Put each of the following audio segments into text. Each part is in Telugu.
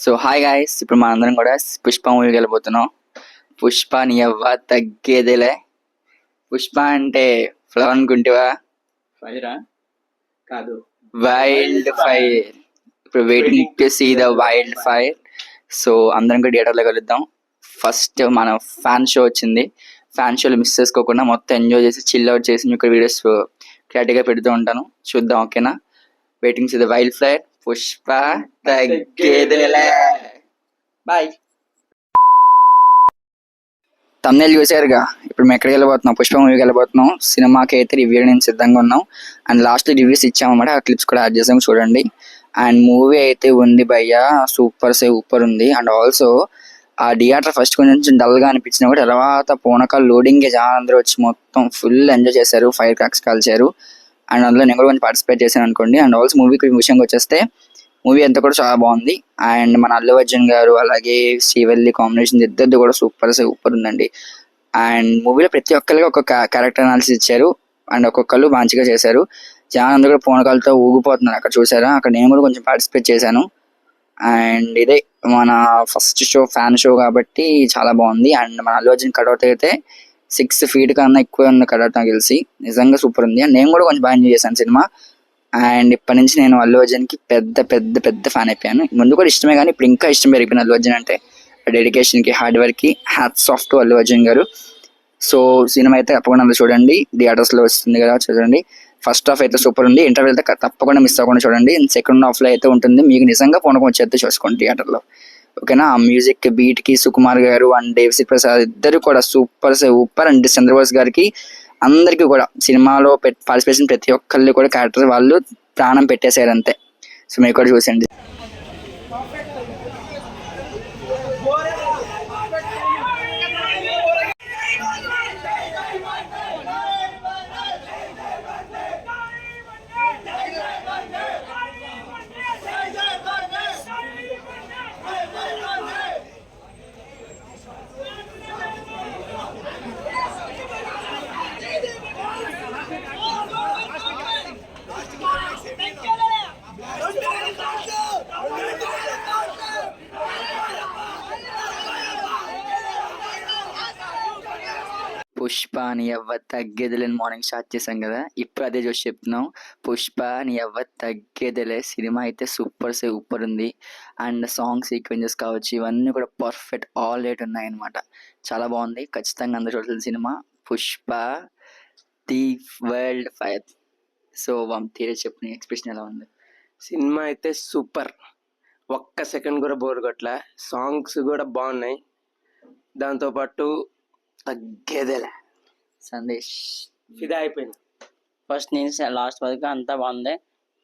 సో హాయ్ గాయ్స్, ఇప్పుడు మనందరం కూడా పుష్ప మూవీకి వెళ్ళిపోతున్నాం. పుష్ప నీ అవ్వ తగ్గేదేలే. పుష్ప అంటే ఫ్లవర్ అనుకుంటేవా? ఫైరా కాదు, వైల్డ్ ఫైర్. ఇప్పుడు waiting to see the wild fire. So అందరం కూడా థియేటర్లో కలుద్దాం. ఫస్ట్ మన ఫ్యాన్ షో వచ్చింది. ఫ్యాన్ షోలు మిస్ చేసుకోకుండా మొత్తం ఎంజాయ్ చేసి చిల్ అవుట్ చేసి మీకు వీడియోస్ క్లారిటీగా పెడుతూ ఉంటాను, చూద్దాం. ఓకేనా? Waiting to the wild fire. Pushpa తగ్గేదేలే. బాయ్. తమ్నేల్ చూసారుగా. ఇప్పుడు మేము ఎక్కడికి వెళ్ళిపోతున్నాం? పుష్ప మూవీకి వెళ్ళిపోతున్నాం. సినిమాకి అయితే రివ్యూ నేను సిద్ధంగా ఉన్నాం. అండ్ లాస్ట్ రివ్యూస్ ఇచ్చామన్నమాట, ఆ క్లిప్స్ కూడా యాడ్ చేసాము, చూడండి. అండ్ మూవీ అయితే ఉంది భయ్యా, సూపర్ ఉంది. అండ్ ఆల్సో ఆ థియేటర్ ఫస్ట్ కొంచెం డల్గా అనిపించినా కూడా తర్వాత పూనకాలు లోడింగ్ జనం అందరూ వచ్చి మొత్తం ఫుల్ ఎంజాయ్ చేశారు, ఫైర్ క్రాక్స్ కాల్చారు. అండ్ అందులో నేను కూడా కొంచెం పార్టిసిపేట్ చేశాను అనుకోండి. అండ్ ఆల్సో మూవీకి విషయంగా వచ్చేస్తే మూవీ అంతా కూడా చాలా బాగుంది. అండ్ మన అల్లు అర్జున్ గారు అలాగే శ్రీవల్లి కాంబినేషన్ ఇద్దరిది కూడా సూపర్ ఉందండి. అండ్ మూవీలో ప్రతి ఒక్కరికి ఒక క్యారెక్టర్ అనాలిసిస్ ఇచ్చారు. అండ్ ఒక్కొక్కరు మంచిగా చేశారు. జనం అందరూ కూడా పూనకాలతో ఊగిపోతున్నారు. అక్కడ చూసారా? అక్కడ నేను కూడా కొంచెం పార్టిసిపేట్ చేశాను. అండ్ ఇదే మన ఫస్ట్ షో, ఫ్యాన్ షో కాబట్టి చాలా బాగుంది. అండ్ మన అల్లు అర్జున్ కటౌట్ అయితే 6 feet కన్నా ఎక్కువ ఉంది కటౌట్, నాకు తెలిసి. నిజంగా సూపర్ ఉంది. అండ్ నేను కూడా కొంచెం బాగా ఎంజాయ్ చేశాను సినిమా. అండ్ ఇప్పటి నుంచి నేను అల్లు అర్జున్కి పెద్ద ఫ్యాన్ అయిపోయాను. ముందు కూడా ఇష్టమే, కానీ ఇప్పుడు ఇంకా ఇష్టం పెరిగిపోయింది అల్లు అర్జున్ అంటే. డెడికేషన్కి, హార్డ్ వర్క్కి hats off to Allu Arjun garu. So cinema అయితే తప్పకుండా అందరూ చూడండి, థియేటర్స్లో వస్తుంది కదా, చూడండి. ఫస్ట్ హాఫ్ అయితే సూపర్ ఉంది, ఇంటర్వెల్ అయితే తప్పకుండా మిస్ అవ్వకుండా చూడండి. సెకండ్ హాఫ్లో అయితే ఉంటుంది, మీకు నిజంగా పూనకం వచ్చేస్తే చూసుకోండి థియేటర్లో. ఓకేనా? ఆ మ్యూజిక్ బీట్కి సుకుమార్ గారు అండ్ దేవిశ్రీ ప్రసాద్ ఇద్దరు కూడా సూపర్. అండ్ చంద్రబోస్ గారికి అందరికీ కూడా సినిమాలో పార్టిసిపేషన్ ప్రతి ఒక్కళ్ళు కూడా క్యారెక్టర్ వాళ్ళు ప్రాణం పెట్టేశారు అంతే. సో మీరు కూడా చూసండి. పుష్ప నీ అవ్వ తగ్గేదిలే మార్నింగ్ స్టార్ట్ చేసాం కదా, ఇప్పుడు అదే చూసి చెప్తున్నాం. పుష్ప నీ అవ్వ తగ్గేదిలే. సినిమా అయితే సూపర్ ఉంది. అండ్ సాంగ్ సీక్వెన్సెస్ కావచ్చు, ఇవన్నీ కూడా పర్ఫెక్ట్, ఆల్ రేట్ ఉన్నాయన్నమాట. చాలా బాగుంది. ఖచ్చితంగా అందరూ చూడాల్సిన cinema Pushpa the world fire. So తీరే చెప్పు, నీ ఎక్స్ప్రెషన్ ఎలా ఉంది? సినిమా అయితే సూపర్, ఒక్క సెకండ్ కూడా బోర్ కొట్ల. సాంగ్స్ కూడా బాగున్నాయి, దాంతోపాటు తగ్గేదేలే. సందేశ్ ఫిదా అయిపోయింది. ఫస్ట్ నుంచి లాస్ట్ వరకు అంతా బాగుంది.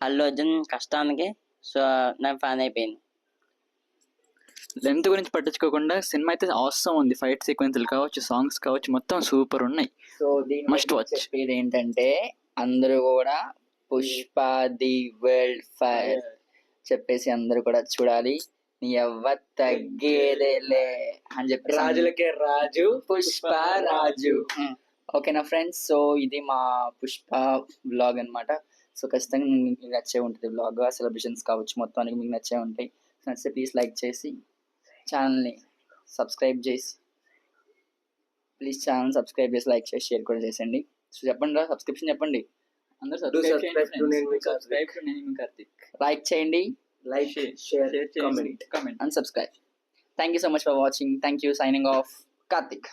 అల్లు అర్జున్ కష్టానికి సో నాకు ఫ్యాన్ అయిపోయింది. లెంత్ గురించి పట్టించుకోకుండా సినిమా అయితే అవసరం ఉంది. ఫైట్ సీక్వెన్స్లు కావచ్చు, సాంగ్స్ కావచ్చు, మొత్తం సూపర్ ఉన్నాయి. సో దీని Must watch. చెప్పేది ఏంటంటే అందరూ కూడా పుష్ప ది వరల్డ్ ఫైర్ చెప్పేసి అందరూ కూడా చూడాలి. నీ అవ్వ తగ్గేదేలే అని చెప్పి రాజులకే రాజు పుష్ప రాజు. ఓకేనా ఫ్రెండ్స్? సో ఇది మా పుష్ప వ్లాగ్ అన్నమాట. సో ఖచ్చితంగా మీకు నచ్చే ఉంటుంది వ్లాగ్. సెలబ్రేషన్స్ కావచ్చు, మొత్తానికి మీకు నచ్చే ఉంటాయి. నచ్చితే ప్లీజ్ లైక్ చేసి ఛానల్ని సబ్స్క్రైబ్ చేసి లైక్ చేసి షేర్ కూడా చేసేయండి. సో చెప్పండి రా, సబ్స్క్రిప్షన్ చెప్పండి. అందరూ subscribe to subscribe Karthik. Like చేయండి, like share comment and subscribe. Thank you so much for watching. Thank you. Signing off, Karthik.